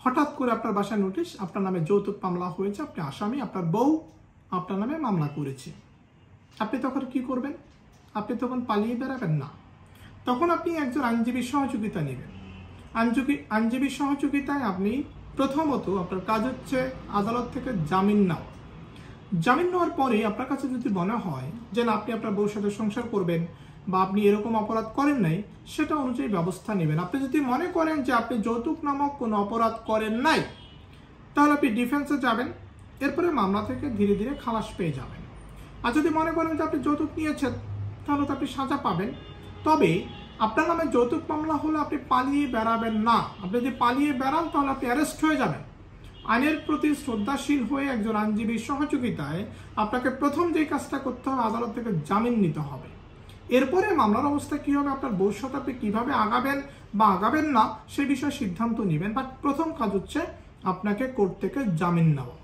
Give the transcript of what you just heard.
হঠাৎ করে আপনার বাসায় নোটিশ, আপনার নামে যৌতুক মামলা হয়েছে, আপনি আসামি, আপনার বউ আপনার নামে মামলা করেছে। আপনি তখন কি করবেন? আপনি তখন পালিয়ে বেড়াবেন না, তখন আপনি একজন আইনজীবীর সহযোগিতা নেবেন। আইনজীবীর সহযোগিতায় আপনি প্রথমত আপনার কাজ হচ্ছে আদালত থেকে জামিন নেওয়া। জামিন নেওয়ার পরে আপনার কাছে যদি মনে হয় যে না, আপনি আপনার বউর সাথে সংসার করবেন বা আপনি এরকম অপরাধ করেন নাই, সেটা অনুযায়ী ব্যবস্থা নেবেন। আপনি যদি মনে করেন যে আপনি যৌতুক নামক কোনো অপরাধ করেন নাই, তাহলে আপনি ডিফেন্সে যাবেন, এরপরে মামলা থেকে ধীরে ধীরে খালাস পেয়ে যাবেন। আর যদি মনে করেন যে আপনি যৌতুক নিয়েছেন, তাহলে তো আপনি সাজা পাবেন। তবে আপনার নামে যৌতুক মামলা হলে আপনি পালিয়ে বেড়াবেন না। আপনি যদি পালিয়ে বেড়ান তাহলে আপনি অ্যারেস্ট হয়ে যাবেন। আইনের প্রতি শ্রদ্ধাশীল হয়ে একজন আইনজীবীর সহযোগিতায় আপনাকে প্রথম যে কাজটা করতে হবে, আদালত থেকে জামিন নিতে হবে। এরপরে মামলার অবস্থা কি হবে, আপনার বউর সাথে আপনি কিভাবে আগাবেন বা আগাবেন না সে বিষয়ে সিদ্ধান্ত নেবেন। বাট প্রথম কাজ হচ্ছে আপনাকে কোর্ট থেকে জামিন নেওয়া।